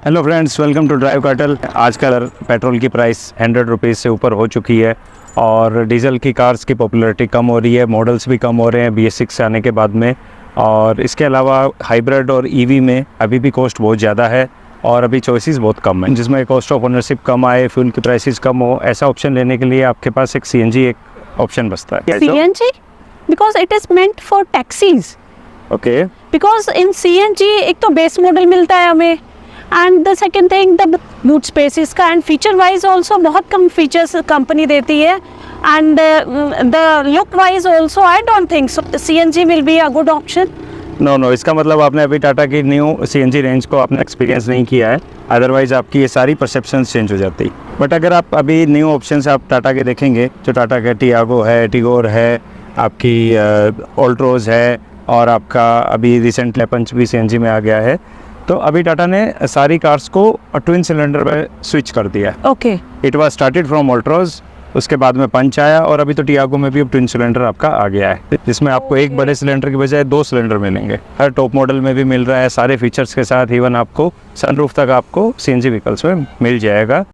Hello friends, welcome to Drive Cartel. आजकल petrol की price 100 rupees से ऊपर हो चुकी है और डीजल की कार्स की पॉपुलैरिटी कम हो रही है, मॉडल्स भी कम हो रहे हैं BS6 से आने के बाद में। और इसके अलावा हाइब्रिड और EV में अभी भी कॉस्ट बहुत ज़्यादा है और अभी चॉइसेस बहुत कम है, जिसमें कॉस्ट ऑफ ओनरशिप कम आए, फ्यूल की प्राइसेस कम हो। ऐसा ऑप्शन लेने के लिए आपके पास एक CNG एक ऑप्शन बचता है। CNG because it is meant for taxis. Okay, Because in CNG एक तो बेस मॉडल मिलता है हमें and the second thing the boot space इसका and feature wise also बहुत कम features कंपनी देती है and the look wise also I don't think so CNG will be a good option. No, इसका मतलब आपने अभी टाटा की न्यू CNG रेंज को आपने एक्सपीरियंस नहीं किया है, अदरवाइज़ आपकी ये सारी परसेप्शन चेंज हो जाती। बट अगर आप अभी न्यू ऑप्शन आप टाटा के देखेंगे, जो टाटा का टियागो है, टिगोर है, आपकी ऑल्ट्रोज है और आपका अभी रिसेंटली पंच भी CNG में आ गया है। तो अभी टाटा ने सारी कार्स को ट्विन सिलेंडर में स्विच कर दिया। Okay. It was started from Altroz, उसके बाद में पंच आया और अभी तो टियागो में भी अब ट्विन सिलेंडर आपका आ गया है, जिसमें आपको एक बड़े सिलेंडर की बजाय 2 सिलेंडर मिलेंगे। हर टॉप मॉडल में भी मिल रहा है सारे फीचर्स के साथ, इवन आपको सनरूफ तक आपको CNG व्हीकल्स में मिल जाएगा।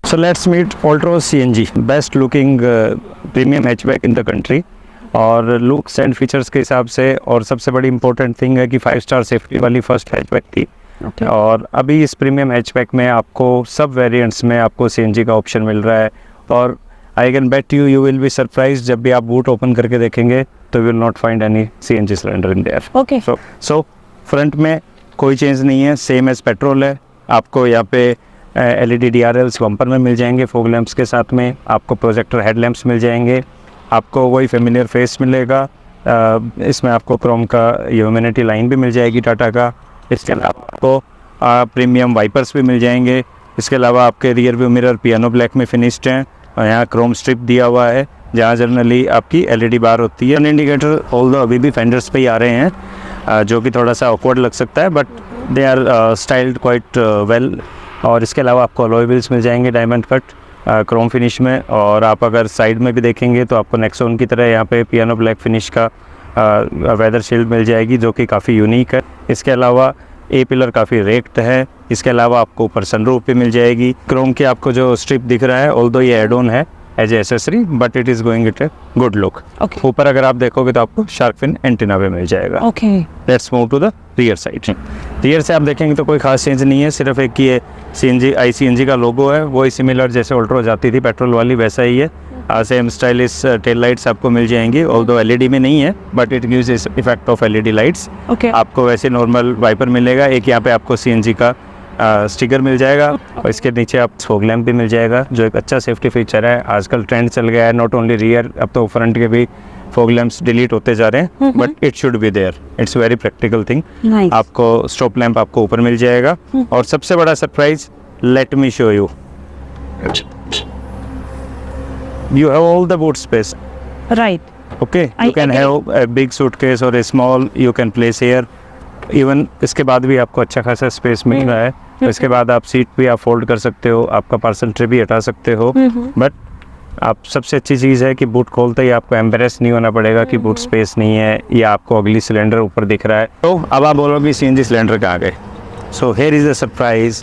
So let's meet Altroz CNG, best looking premium hatchback in the country। और लुक्स एंड फीचर्स के हिसाब से, और सबसे बड़ी इंपॉर्टेंट थिंग है कि 5 स्टार सेफ्टी वाली फर्स्ट हैचबैक थी। Okay. और अभी इस प्रीमियम हैचबैक में आपको सब वेरिएंट्स में आपको CNG का ऑप्शन मिल रहा है। और I can bet you will be surprise, जब भी आप बूट ओपन करके देखेंगे तो you will not find any CNG cylinder in their. Okay. So front में कोई चेंज नहीं है, सेम एज पेट्रोल है। आपको यहाँ पे LED DRLs बम्पर में मिल जाएंगे, फॉग लैंप्स के साथ में आपको प्रोजेक्टर हेडलैम्प्स मिल जाएंगे, आपको वही फेमिलियर फेस मिलेगा। इसमें आपको क्रोम का ह्यूमैनिटी लाइन भी मिल जाएगी टाटा का। इसके अलावा आपको प्रीमियम वाइपर्स भी मिल जाएंगे। इसके अलावा आपके rear view mirror piano black में फिनिश्ड हैं और यहाँ क्रोम स्ट्रिप दिया हुआ है, जहाँ जनरली आपकी LED बार होती है। इंडिकेटर ऑल्दो अभी भी फेंडर्स पे ही आ रहे हैं, जो कि थोड़ा सा ऑकवर्ड लग सकता है, but they are styled quite well. और इसके अलावा आपको अलॉय व्हील्स मिल जाएंगे डायमंड कट क्रोम फिनिश में। और आप अगर साइड में भी देखेंगे तो आपको नेक्सॉन की तरह यहाँ पे पियानो ब्लैक फिनिश का वेदर शील्ड मिल जाएगी, जो कि काफ़ी यूनिक है। इसके अलावा A पिलर काफ़ी रेक्ट है। इसके अलावा आपको ऊपर सनरूफ भी मिल जाएगी। क्रोम की आपको जो स्ट्रिप दिख रहा है, ऑल्दो ये एड ऑन है as a accessory, but it is going it a good look. Okay. ऊपर अगर आप देखोगे तो आपको शार्क फिन एंटीना भी मिल जाएगा। Okay. Let's move to the rear side. Rear से आप देखेंगे तो कोई खास चेंज नहीं है, सिर्फ एक ये CNG का लोगो है, वही सिमिलर जैसे ऑल्ट्रोज आती थी पेट्रोल वाली वैसा ही है। सेम स्टाइलिश टेल लाइट्स आपको मिल जाएंगी, ऑल्दो LED में नहीं है, बट इट गिव्स इस effect of LED lights. Okay. आपको वैसे नॉर्मल वाइपर मिलेगा, एक यहाँ पे आपको CNG का स्टिकर मिल जाएगा और इसके नीचे आप फॉग लैंप भी मिल जाएगा, जो एक अच्छा सेफ्टी फीचर है। आजकल ट्रेंड चल गया है, नॉट ओनली रियर, अब तो फ्रंट के भी फॉग लैंप्स डिलीट होते जा रहे हैं, but it should be there, it's very practical thing. Nice. आपको स्टॉप लैंप आपको ऊपर मिल जाएगा। और सबसे बड़ा surprise, let me show you, you have all the boot space. Right. Okay, you can have a big suitcase or a small you can place here. Even इसके बाद भी आपको अच्छा खासा स्पेस मिल रहा है। तो इसके बाद आप सीट भी आप फोल्ड कर सकते हो, आपका पार्सल ट्रे भी हटा सकते हो। बट आप सबसे अच्छी चीज़ है कि बूट खोलते ही आपको एम्बेरेस नहीं होना पड़ेगा कि बूट स्पेस नहीं है या आपको अगली सिलेंडर ऊपर दिख रहा है। तो अब आप बोलोगे CNG सिलेंडर कहाँ गए। So here is the surprise.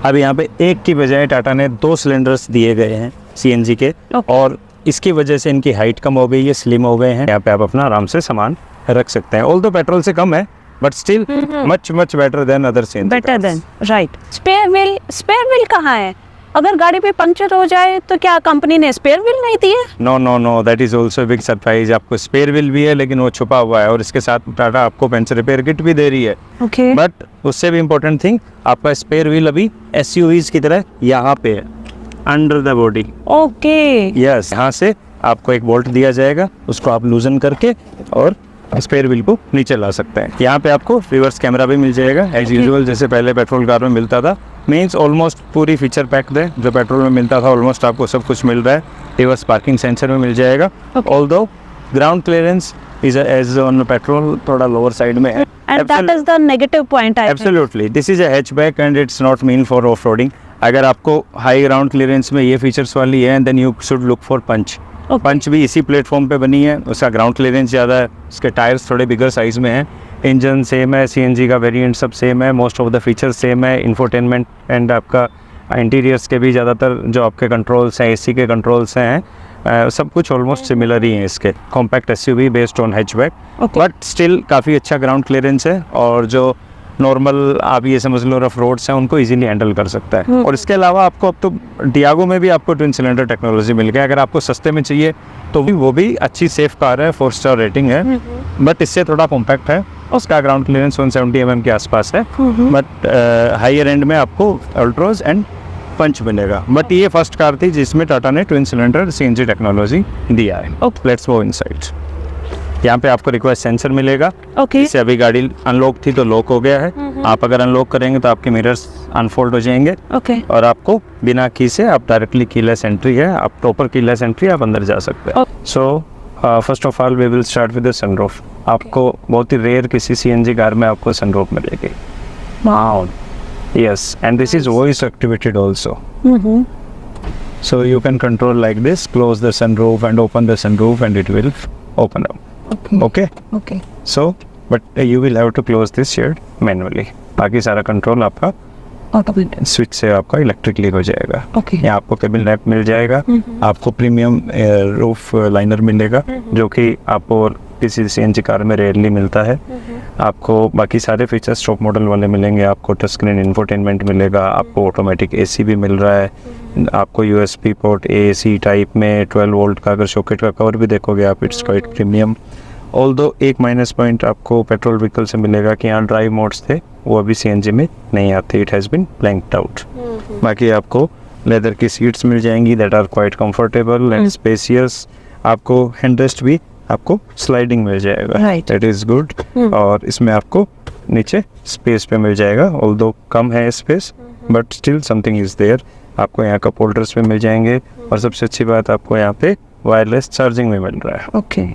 अब यहाँ पे एक की बजाय टाटा ने 2 सिलेंडर्स दिए गए हैं CNG के। Okay. और इसकी वजह से इनकी हाइट कम हो गई है, स्लिम हो गए हैं। यहाँ पे आप अपना आराम से सामान रख सकते हैं। ऑल्दो पेट्रोल से कम है, but still much better than other CNG better than. Right. Spare wheel कहाँ है? अगर गाड़ी पे पंक्चर हो जाए तो क्या कंपनी ने स्पेयर व्हील नहीं दी है? No, that is also big surprise. आपको स्पेयर व्हील भी है, लेकिन वो छुपा हुआ है, और इसके साथ टाटा आपको पंचर रिपेयर किट भी दे रही है। ओके। बट उससे भी इम्पोर्टेंट थिंग, आपका स्पेयर व्हील अभी SUVs की तरह यहाँ पे है, under the body. Okay. Yes, यहाँ से आपको एक बोल्ट दिया जाएगा, उसको आप लूजन करके और स्पेयर व्हील को नीचे ला सकते हैं। यहाँ पे आपको रिवर्स कैमरा भी मिल जाएगा एज यूजुअल, जैसे पहले पेट्रोल कार में मिलता था। मीन्स ऑलमोस्ट पूरी फीचर पैक्ड है, जो पेट्रोल में मिलता था ऑलमोस्ट आपको सब कुछ मिल रहा है। रिवर्स पार्किंग सेंसर में मिल जाएगा। Although ground clearance is as on petrol थोड़ा लोअर साइड में है। And that is the negative point, I think. Absolutely, this is a hatchback and it's not mean for off-roading. अगर आपको high ground clearance में ये features वाली है, then you should look for Punch. Punch भी इसी प्लेटफॉर्म पे बनी है, उसका ग्राउंड क्लियरेंस ज़्यादा है, उसके टायर्स थोड़े बिगर साइज़ में हैं, इंजन सेम है, सीएनजी का वेरिएंट सब सेम है, most of the features same है, इंफोटेनमेंट एंड आपका इंटीरियर्स के भी ज़्यादातर जो आपके कंट्रोल्स हैं, एसी के कंट्रोल्स हैं, सब कुछ ऑलमोस्ट सिमिलर ही हैं इसके। Compact SUV based on hatchback, but still काफ़ी अच्छा ग्राउंड क्लियरेंस है, और जो नॉर्मल आप ये समझ लो रफ रोड्स हैं उनको इजीली हैंडल कर सकता है। और इसके अलावा आपको अब तो डियागो में भी आपको ट्विन सिलेंडर टेक्नोलॉजी मिल गया। अगर आपको सस्ते में चाहिए तो वो भी अच्छी सेफ कार है, 4 स्टार रेटिंग है, बट इससे थोड़ा कॉम्पैक्ट है। उसका ग्राउंड क्लियरेंस 170 mm के आसपास है, बट हाइयर एंड में आपको अल्ट्रोज एंड पंच मिलेगा। बट ये फर्स्ट कार थी जिसमें टाटा ने ट्विन सिलेंडर सीएनजी टेक्नोलॉजी दिया है। Let's go inside. यहाँ पे आपको रिक्वेस्ट सेंसर मिलेगा। इससे अभी गाड़ी अनलॉक थी तो लॉक हो गया है। आप अगर अनलॉक करेंगे तो आपके मिरर्स अनफोल्ड हो जाएंगे। और आपको बिना की से आप डायरेक्टली कीलेस एंट्री है, आप प्रॉपर कीलेस एंट्री आप अंदर जा सकते हैं। So first of all we will start with the sunroof. आपको बहुत ही रेयर किसी सीएनजी कार में आपको सनरूफ मिलेगी। Wow, yes, and this is voice activated also. So you can control like this, close the sunroof and open the sunroof and it will open up. Okay. So, but you will have to close this shade manually. बाकी सारा control आपका switch से आपका electrically हो जाएगा। यहाँ आपको cabin lamp मिल जाएगा। आपको प्रीमियम रूफ लाइनर मिलेगा, जो कि आपको किसी सीएनजी कार में रेयरली मिलता है। आपको बाकी सारे फीचर्स टॉप मॉडल वाले मिलेंगे। आपको टच स्क्रीन इंफोटेनमेंट मिलेगा, आपको ऑटोमेटिक एसी भी मिल रहा है, आपको यूएसबी पोर्ट एसी टाइप में 12 वोल्ट का अगर सॉकेट का कवर भी देखोगे आप, इट्स क्वाइट प्रीमियम। ऑल्दो एक माइनस पॉइंट आपको पेट्रोल व्हीकल से मिलेगा कि यहाँ ड्राइव मोड्स थे वो अभी सीएनजी में नहीं आते, it has been blanked out. बाकी आपको लेदर की सीट्स मिल जाएंगी that are quite comfortable and spacious. आपको हैंडरेस्ट भी आपको स्लाइडिंग मिल जाएगा, दैट इज़ गुड। और इसमें आपको नीचे स्पेस पे मिल जाएगा, ऑल्दो कम है space but still something is there. आपको यहाँ कप होल्डर्स पे मिल जाएंगे, और सबसे अच्छी बात आपको यहाँ पे वायरलेस चार्जिंग में मिल रहा है।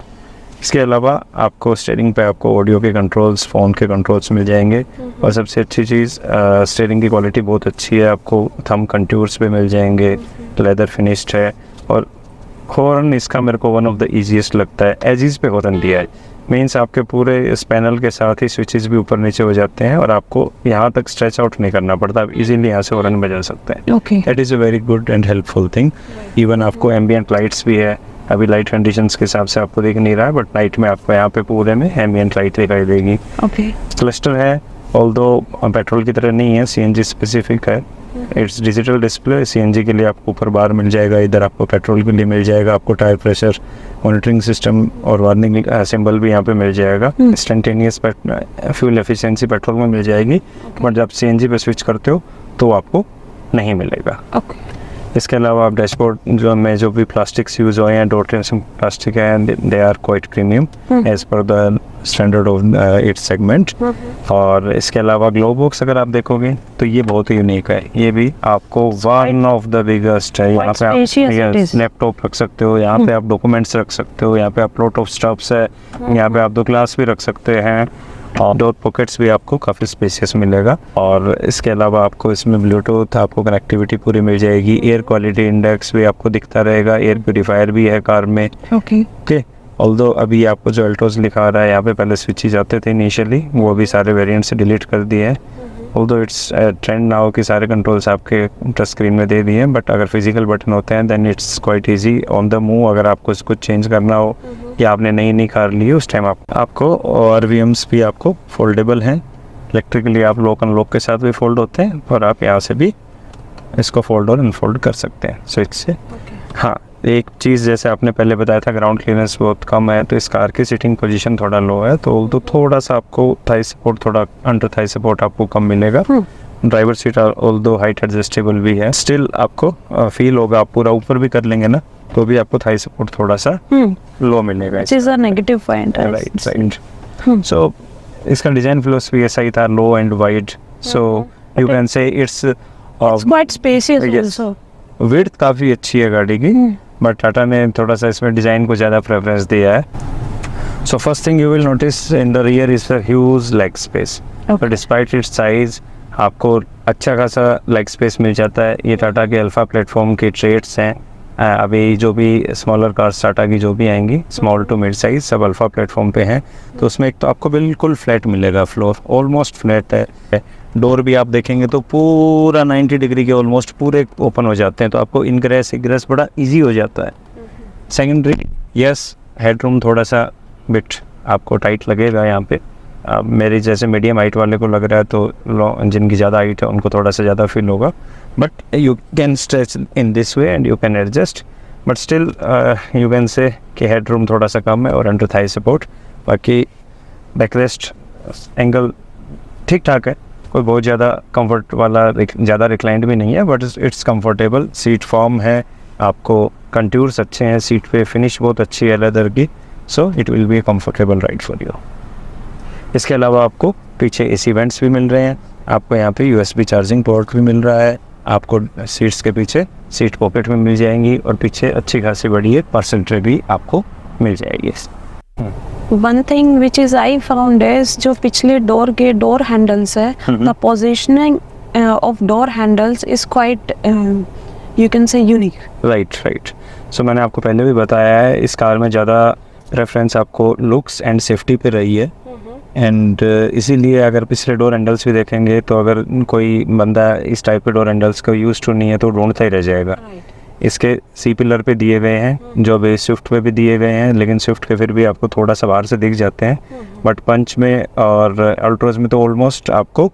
इसके अलावा आपको स्टीयरिंग पे आपको ऑडियो के कंट्रोल्स, फ़ोन के कंट्रोल्स मिल जाएंगे। और सबसे अच्छी चीज़ स्टीयरिंग की क्वालिटी बहुत अच्छी है। आपको थंब कंट्यूर्स पे मिल जाएंगे, लेदर फिनिश्ड है। और हॉर्न इसका मेरे को वन ऑफ द ईजीएस्ट लगता है, एजिस पे हॉर्न दिया है। मीन्स आपके पूरे इस पैनल के साथ ही स्विचेस भी ऊपर नीचे हो जाते हैं, और आपको यहाँ तक स्ट्रेच आउट नहीं करना पड़ता, आप इजीली यहाँ से हॉर्न बजा सकते हैं। That is a very good and helpful thing. Even आपको एम्बियंट लाइट्स भी है। अभी लाइट कंडीशंस के हिसाब से आपको दिख नहीं रहा है, बट नाइट में आपको यहाँ पे पूरे में एम्बियंट लाइट दिखाई देगी। क्लस्टर है, ऑल्दो पेट्रोल की तरह नहीं है, सीएनजी स्पेसिफिक है। It's digital display. सीएनजी के लिए आपको ऊपर बार मिल जाएगा, इधर आपको पेट्रोल के लिए मिल जाएगा। आपको टायर प्रेशर मॉनिटरिंग सिस्टम और वार्निंग सिंबल भी यहाँ पे मिल जाएगा। इंस्टेंटेनियस फ्यूल एफिशिएंसी पेट्रोल में मिल जाएगी, बट जब सीएनजी पे स्विच करते हो तो आपको नहीं मिलेगा। इसके अलावा आप डैशबोर्ड जो भी प्लास्टिक्स यूज़ हुए हैं, डोर ट्रेसिंग प्लास्टिक है, they are quite premium as per the standard of its segment. और इसके अलावा ग्लो बॉक्स अगर आप देखोगे तो ये बहुत ही यूनिक है। ये भी आपको वन ऑफ द बिगेस्ट है। यहाँ पे आप लैपटॉप रख सकते हो, यहाँ पे आप डॉक्यूमेंट्स रख सकते हो, यहाँ पे आप लॉट ऑफ स्टफ्स है, यहाँ पे आप 2 ग्लास भी रख सकते हैं, और डोर पॉकेट्स भी आपको काफ़ी स्पेसियस मिलेगा। और इसके अलावा आपको इसमें ब्लूटूथ, आपको कनेक्टिविटी पूरी मिल जाएगी। एयर क्वालिटी इंडेक्स भी आपको दिखता रहेगा, एयर प्यूरीफायर भी है कार में। ओके। ऑल्दो अभी आपको जो अल्ट्रोज लिखा रहा है यहाँ पे पहले स्विचेज आते थे इनिशियली, वो भी सारे वेरिएंट से डिलीट कर दिए हैं। ऑल्दो इट्स ट्रेंड नाउ कि सारे कंट्रोल्स आपके टच स्क्रीन में दे दिए हैं, बट अगर फिजिकल बटन होते हैं then it's quite easy on the move. अगर आपको कुछ चेंज करना हो या आपने नई कार ली उस टाइम आपको RVMs भी आपको फोल्डेबल हैं। इलेक्ट्रिकली आप लॉक अनलॉक के साथ भी फोल्ड होते हैं, और आप यहाँ से भी इसको फोल्ड और अनफोल्ड कर सकते हैं स्विच से। हाँ, एक चीज़ जैसे आपने पहले बताया था ग्राउंड क्लियरेंस बहुत कम है, तो इस कार की सिटिंग पोजीशन थोड़ा लो है, तो थोड़ा सा आपको थाई सपोर्ट, थोड़ा अंडर थाई सपोर्ट आपको कम मिलेगा। Driver seat although height adjustable भी है, स्टिल आपको फील होगा, आप पूरा ऊपर भी कर लेंगे ना तो भी आपको थाई सपोर्ट थोड़ा सा लो मिलेगा। Which is a negative point. Right right. So इसका डिजाइन फिलोसफी ऐसा ही था, low and wide, so you can say it's It's quite spacious Yes. also. Width काफ़ी अच्छी है गाड़ी की, बट टाटा ने थोड़ा सा इसमें डिज़ाइन को ज़्यादा प्रेफरेंस दिया है। So first thing you will notice in the rear is a huge leg space, Okay. Despite it's size आपको अच्छा खासा लेग स्पेस मिल जाता है। ये टाटा के अल्फा प्लेटफॉर्म के ट्रेड्स हैं। अभी जो भी स्मॉलर कार्स टाटा की जो भी आएंगी स्मॉल टू मिड साइज सब अल्फा प्लेटफॉर्म पे हैं, तो उसमें एक तो आपको बिल्कुल फ्लैट मिलेगा, फ्लोर ऑलमोस्ट फ्लैट है। डोर भी आप देखेंगे तो पूरा 90 डिग्री के ऑलमोस्ट पूरे ओपन हो जाते हैं, तो आपको इनग्रेस इग्रेस बड़ा इजी हो जाता है। सेकेंडरी यस, हेडरूम थोड़ा सा बिट आपको टाइट लगेगा यहाँ पे। मेरी जैसे मीडियम हाइट वाले को लग रहा है, तो जिनकी ज़्यादा हाइट है उनको थोड़ा सा ज़्यादा फील होगा, but you can stretch in this way and you can adjust, but still you can से कि हेड रूम थोड़ा सा कम है और अंडर थाई सपोर्ट। बाकी बैकरेस्ट एंगल ठीक ठाक है, कोई बहुत ज़्यादा कंफर्ट वाला ज़्यादा रिक्लाइंड भी नहीं है, but it's comfortable. Seat form है, आपको कंट्यूर्स अच्छे हैं, सीट पे फिनिश बहुत अच्छी है लेदर की, so it will be comfortable ride for you. इसके अलावा आपको पीछे एसी वेंट्स भी मिल रहे हैं, आपको यहाँ पे USB चार्जिंग पोर्ट भी मिल रहा है, आपको सीट्स के पीछे सीट पॉकेट में मिल जाएंगी, और पीछे अच्छी खासी बड़ी एक पार्सल ट्रे भी आपको मिल जाएगी। One thing which is I found is जो पिछले डोर के डोर हैंडल्स है, the positioning of door handles is quite you can say unique. Right. So मैंने आपको पहले भी बताया है, इस कार में ज़्यादा प्रेफरेंस आपको लुक्स एंड सेफ्टी पे रही है, एंड इसीलिए अगर पिछले डोर हैंडल्स भी देखेंगे तो अगर कोई बंदा इस टाइप के डोर हैंडल्स को यूज टू नहीं है तो ढूंढता ही रह जाएगा। इसके सी पिलर पे दिए हुए हैं, जो अभी स्विफ्ट पे भी दिए हुए हैं, लेकिन स्विफ्ट के फिर भी आपको थोड़ा सा बाहर से दिख जाते हैं, बट पंच में और अल्ट्रोज में तो ऑलमोस्ट आपको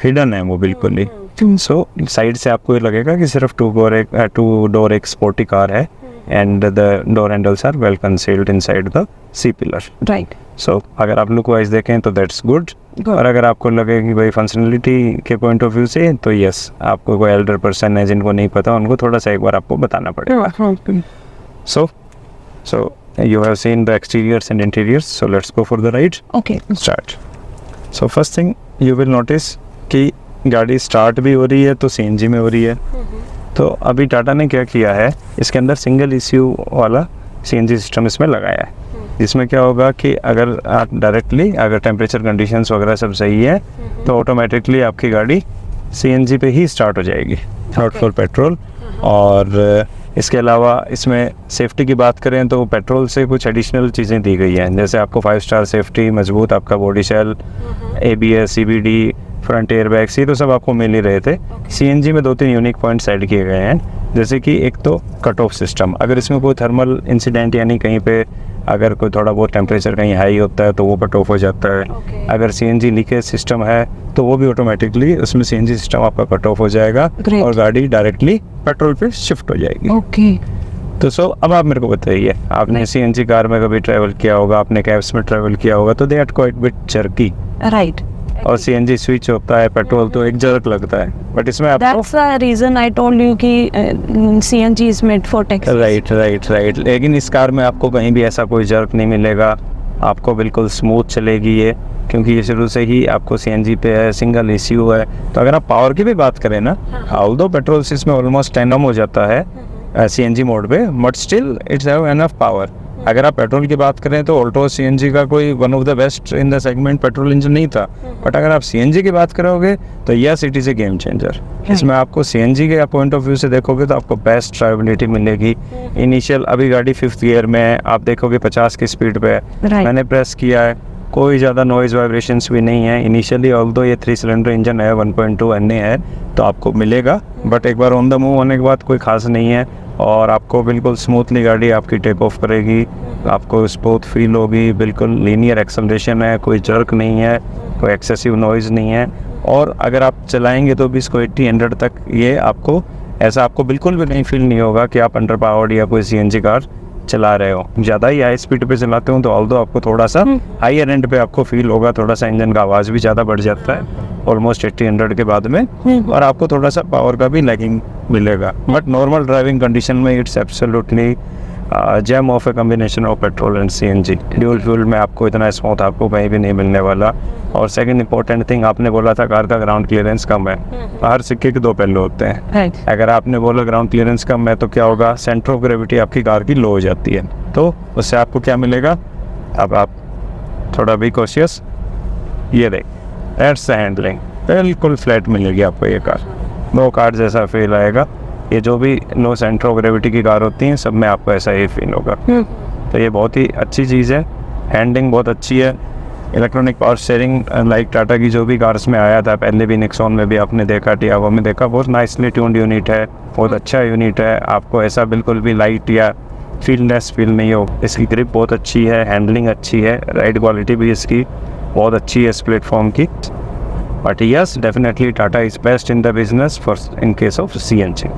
हिडन है वो बिल्कुल ही। सो साइड से आपको ये लगेगा कि सिर्फ टू डोर एक स्पोर्टी कार है, and the door handles are well concealed inside the C pillar. Right. So अगर आप लुक वाइज देखें तो दैट्स गुड, और अगर आपको लगे कि भाई फंक्शनलिटी के पॉइंट ऑफ व्यू से, तो यस, आपको कोई एल्डर पर्सन है जिनको नहीं पता, उनको थोड़ा सा एक बार आपको बताना पड़ेगा। सो you have seen the exteriors and interiors, so let's go for the ride. Okay. Start. So first thing you will notice कि गाड़ी स्टार्ट भी हो रही है तो CNG में हो रही है। तो अभी टाटा ने क्या किया है, इसके अंदर सिंगल ECU वाला CNG सिस्टम इसमें लगाया है, जिसमें क्या होगा कि अगर आप डायरेक्टली अगर टेम्परेचर कंडीशंस वगैरह सब सही है तो ऑटोमेटिकली आपकी गाड़ी CNG पे ही स्टार्ट हो जाएगी, नॉट फॉर पेट्रोल। और इसके अलावा इसमें सेफ्टी की बात करें तो पेट्रोल से कुछ एडिशनल चीज़ें दी गई हैं, जैसे आपको 5 स्टार सेफ्टी, मजबूत आपका body shell, ABS, CBD, front air bags, ये तो सब आपको मिल ही रहे थे। CNG में 2-3 यूनिक पॉइंट्स ऐड किए गए हैं, जैसे कि एक तो कट ऑफ सिस्टम, अगर इसमें कोई थर्मल इंसिडेंट यानी कहीं पे अगर कोई थोड़ा बहुत टेम्परेचर कहीं हाई होता है तो वो कट ऑफ हो जाता है। अगर CNG लीकेज सिस्टम है तो वो भी ऑटोमेटिकली उसमें CNG सिस्टम आपका कट ऑफ हो जाएगा, Great. और गाड़ी डायरेक्टली पेट्रोल पे शिफ्ट हो जाएगी। Okay. तो सो अब आप मेरे को बताइए, आपने CNG कार में कभी ट्रैवल किया होगा, आपने कैब्स में ट्रैवल किया होगा, तो they are quite bit jerky, Right. और CNG स्विच होता है, पेट्रोल तो एक जर्क लगता है, बट इसमें आपको That's the reason I told you कि CNG is made for Texas. Right. लेकिन इस कार में आपको कहीं भी ऐसा कोई जर्क नहीं मिलेगा, आपको बिल्कुल स्मूथ चलेगी ये, क्योंकि ये शुरू से ही आपको CNG पे है, सिंगल ECU है। तो अगर आप पावर की भी बात करें ना, ऑल्दो पेट्रोल से इसमें ऑलमोस्ट 10 हो जाता है CNG मोड पे, but still it's have enough power. अगर आप पेट्रोल की बात करें तो ऑल्टोस CNG का कोई one of the best in the segment petrol engine नहीं था, बट अगर आप CNG की बात करोगे तो yes, it is a game changer. इसमें आपको CNG के पॉइंट ऑफ व्यू से देखोगे तो आपको बेस्ट ड्राइवेबिलिटी मिलेगी। इनिशियल अभी गाड़ी 5th गियर में है, आप देखोगे 50 की स्पीड पे है, मैंने प्रेस किया है, कोई ज़्यादा नॉइज़ वाइब्रेशंस भी नहीं है। इनिशियली ऑल्दो ये 3 सिलेंडर इंजन है, 1.2 NA है, तो आपको मिलेगा, बट एक बार ऑन द मूव होने के बाद कोई खास नहीं है, और आपको बिल्कुल स्मूथली गाड़ी आपकी टेक ऑफ करेगी, आपको स्मूथ फील होगी, बिल्कुल लीनियर एक्सेलरेशन है, कोई जर्क नहीं है, कोई एक्सेसिव नॉइज़ नहीं है, और अगर आप चलाएंगे तो भी इसको 80-100 तक ये आपको ऐसा आपको बिल्कुल भी नहीं फील नहीं होगा कि आप अंडर पावर्ड या कोई CNG कार चला रहे हो, ज़्यादा ही हाई स्पीड पे चलाते हो तो ऑल्दो आपको थोड़ा सा हायर एंड पे आपको फील होगा, थोड़ा सा इंजन का आवाज़ भी ज़्यादा बढ़ जाता है ऑलमोस्ट 80-100 के बाद में, और आपको थोड़ा सा पावर का भी लैगिंग मिलेगा। बट नॉर्मल ड्राइविंग कंडीशन में it's absolutely jam of A combination of petrol and CNG. Dual fuel में आपको इतना स्मूथ आपको कहीं भी नहीं मिलने वाला। और सेकंड इंपॉर्टेंट थिंग, आपने बोला था कार का ग्राउंड क्लियरेंस कम है, हर सिक्के के दो पहलू होते हैं। अगर आपने बोला ग्राउंड क्लियरेंस कम है तो क्या होगा, सेंटर ऑफ ग्रेविटी आपकी कार की लो हो जाती है, तो उससे आपको क्या मिलेगा, अब आप थोड़ा भी कॉशियस, ये देख दैट्स द हैंडलिंग, बिल्कुल फ्लैट मिलेगी आपको ये कार, नो कार जैसा फील आएगा। ये जो भी लो सेंटर ऑफ ग्रेविटी की कार होती हैं सब में आपको ऐसा ही फील होगा। तो ये बहुत ही अच्छी चीज़ है, हैंडलिंग बहुत अच्छी है। Electronic power steering like Tata की जो भी कार्स में आया था, पहले भी निक्सॉन में भी आपने देखा, टियागो में देखा, बहुत नाइसली ट्यून्ड यूनिट है, बहुत अच्छा यूनिट है। आपको ऐसा बिल्कुल भी लाइट या फीललेस फील नहीं हो। इसकी ग्रिप बहुत अच्छी है, हैंडलिंग अच्छी है, राइड क्वालिटी भी इसकी बहुत अच्छी है इस प्लेटफॉर्म की। But yes, definitely Tata is best in the business for in case of CNG.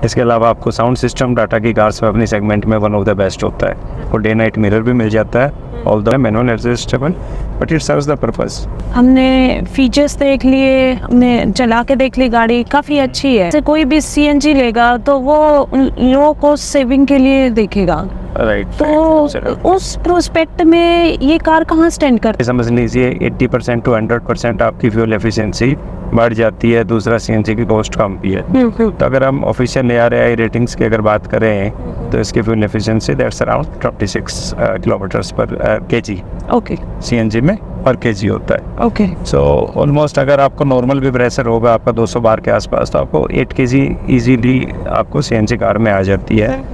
इसके अलावा आपको साउंड सिस्टम टाटा की कार्स में अपनी सेगमेंट में वन ऑफ द बेस्ट होता है। और डे नाइट मिरर भी मिल जाता है, although manual adjustable, but it serves the purpose. हमने फीचर्स देख लिए, हमने चला के देख ली, गाड़ी काफ़ी अच्छी है। जैसे कोई भी सीएनजी लेगा तो वो लो कॉस्ट सेविंग के लिए देखेगा, राइट। तो उस प्रोस्पेक्ट में ये कार कहाँ स्टैंड करती है? समझ लीजिए 80% to 100% आपकी फ्यूल एफिशिएंसी बढ़ जाती है, दूसरा सीएनजी की कॉस्ट कम भी है। तो अगर हम ऑफिशियल ARAI रेटिंग्स की अगर बात करें तो इसकी fuel efficiency that's around 26 kilometres पर केजी ओके, सीएनजी में पर केजी होता है। ओके, सो ऑलमोस्ट अगर आपको नॉर्मल भी प्रेशर होगा आपका 200 बार के आसपास, तो आपको 8 केजी ईजीली आपको सीएनजी कार में आ जाती है।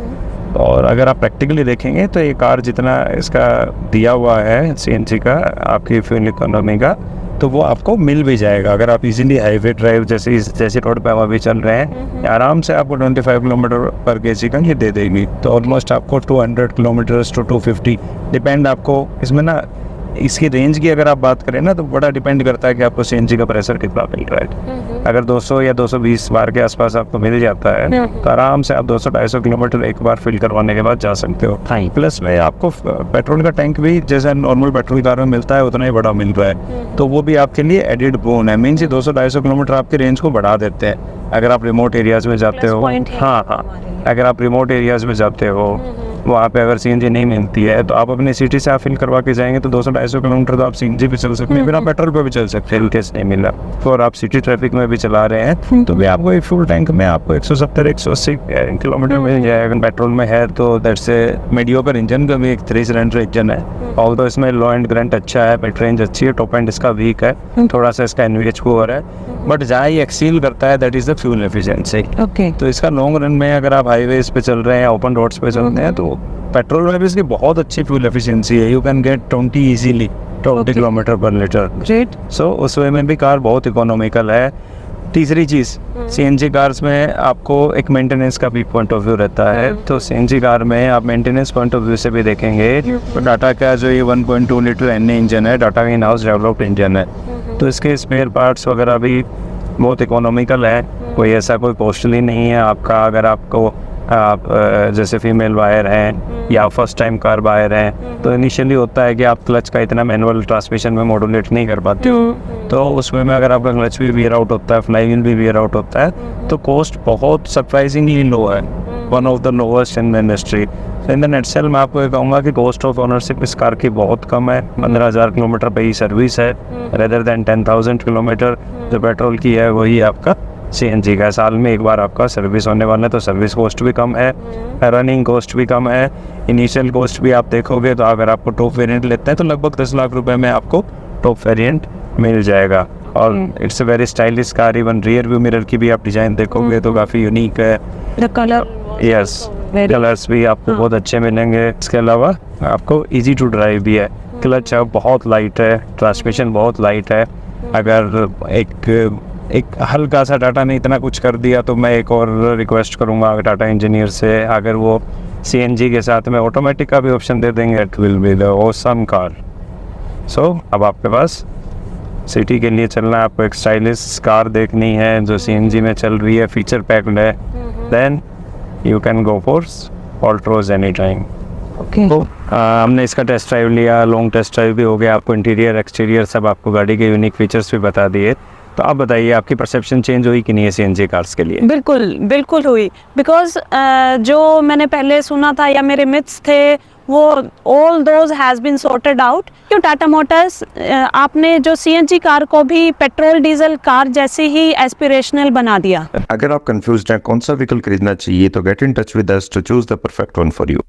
और अगर आप प्रैक्टिकली देखेंगे तो ये कार जितना इसका दिया हुआ है सीएनजी का आपकी फ्यूल इकोनॉमी का, तो वो आपको मिल भी जाएगा। अगर आप इजीली हाईवे ड्राइव जैसे रोड पे हम अभी चल रहे हैं, आराम से आपको 25 किलोमीटर पर केजी का ये दे देगी। तो ऑलमोस्ट आपको 200 किलोमीटर्स टू 250 डिपेंड, आपको इसमें ना इसकी रेंज की अगर आप बात करें ना तो बड़ा डिपेंड करता है कि आपको सीएनजी का प्रेशर कितना मिल रहा है। अगर 200 या 220 बार के आसपास आपको मिल जाता है तो आराम से आप 200-250 किलोमीटर एक बार फिल करवाने के बाद जा सकते हो। प्लस में आपको पेट्रोल का टैंक भी जैसा नॉर्मल पेट्रोल कार में मिलता है उतना ही बड़ा मिल रहा है, तो वो भी आपके लिए एडिड बोन है। मीन्स 200-250 किलोमीटर आपकी रेंज को बढ़ा देते हैं। अगर आप रिमोट एरियाज में जाते हो, हाँ, अगर आप रिमोट एरियाज में जाते हो वहाँ पे अगर सीएनजी नहीं मिलती है तो आप अपनी सिटी से आप फिल करवा के जाएंगे तो 200-250 किलोमीटर तो आप सीएनजी पे चल सकते हैं, बिना पेट्रोल पे भी चल सकते हैं, केस नहीं मिला। और आप सिटी ट्रैफिक में भी चला रहे हैं तो भी आपको एक फुल टैंक में आपको 170-180 किलोमीटर मिल जाएगा। अगर पेट्रोल में है तो दैट्स ए मीडियोकर इंजन का भी एक 3 सिलेंडर इंजन है, और तो इसमें लो एंड ग्रेंट अच्छा है, मिड रेंज अच्छी है, टॉप एंड इसका वीक है, थोड़ा सा इसका NVH पुअर है, बट जहाँ ये एक्सील करता है that is the fuel efficiency. तो इसका लॉन्ग रन में अगर आप हाईवेज पे चल रहे हैं, ओपन रोड्स पे चलते हैं, तो पेट्रोल में भी इसकी बहुत अच्छी फ्यूल एफिशिएंसी है। You can get 20 easily 20 kilometre पर लीटर। सो उस वे में भी कार बहुत इकोनॉमिकल है। तीसरी चीज़, सीएनजी कार्स में आपको एक मेंटेनेंस का भी पॉइंट ऑफ व्यू रहता है, तो सीएनजी कार में आप मेंटेनेंस पॉइंट ऑफ व्यू से भी देखेंगे तो टाटा का जो ये 1.2 लीटर NA इंजन है, टाटा का इन हाउस डेवलप्ड इंजन है, तो इसके स्पेयर पार्ट्स वगैरह भी बहुत इकोनॉमिकल है। कोई ऐसा कोई कॉस्टली नहीं है आपका। अगर आपको आप जैसे फीमेल बायर हैं या फर्स्ट टाइम कार बायर हैं तो इनिशियली होता है कि आप क्लच का इतना मैनुअल ट्रांसमिशन में मॉड्यूलेट नहीं कर पाते हो, तो उसमें में अगर आपका क्लच भी वियर आउट होता है, फ्लाई व्हील भी वियर आउट होता है, तो कॉस्ट बहुत सरप्राइजिंगली लो है, one of the lowest in the industry. In the nutshell मैं आपको ये कहूँगा कि कॉस्ट ऑफ ओनरशिप इस कार की बहुत कम है। 15,000 किलोमीटर पे ही सर्विस है, रेदर देन 10,000 किलोमीटर जो पेट्रोल की है वही आपका सीएनजी का। साल में एक बार आपका सर्विस होने वाला है, तो सर्विस कॉस्ट भी कम है, रनिंग कॉस्ट भी कम है। इनिशियल कॉस्ट भी आप देखोगे तो अगर आपको टॉप वेरिएंट लेते हैं तो लगभग 10 लाख रुपए में आपको टॉप वेरिएंट मिल जाएगा। और it's a very stylish car. Even rear view mirror की भी आप डिज़ाइन देखोगे तो काफ़ी यूनिक है। यस, कलर्स भी आपको बहुत अच्छे मिलेंगे। इसके अलावा आपको इजी टू ड्राइव भी है, क्लच बहुत लाइट है, ट्रांसमिशन बहुत लाइट है। अगर एक हल्का सा टाटा ने इतना कुछ कर दिया तो मैं एक और रिक्वेस्ट करूँगा टाटा इंजीनियर से, अगर वो सीएनजी के साथ में ऑटोमेटिक का भी ऑप्शन दे देंगे, it will be the awesome car. So अब आपके पास सिटी के लिए चलना है, आपको एक स्टाइलिश कार देखनी है जो सीएनजी में चल रही है, फीचर पैक्ड है, then you can go for Altroz any time. Okay तो हमने इसका टेस्ट ड्राइव लिया, लॉन्ग टेस्ट ड्राइव भी हो गया, आपको इंटीरियर एक्सटीरियर सब आपको गाड़ी के यूनिक फीचर्स भी बता दिए। तो आप बताइए आपकी परसेप्शन चेंज हुई कि नहीं है सीएनजी कार्स के लिए? बिल्कुल बिल्कुल हुई, बिकॉज जो मैंने पहले सुना था या मेरे मिथ्स थे वो all those has been sorted out. क्यों टाटा मोटर्स आपने जो सीएनजी कार को भी पेट्रोल डीजल कार जैसे ही एस्पिरेशनल बना दिया। अगर आप कंफ्यूज्ड हैं कौन सा व्हीकल खरीदना चाहिए तो get in touch with us to choose the perfect one for you.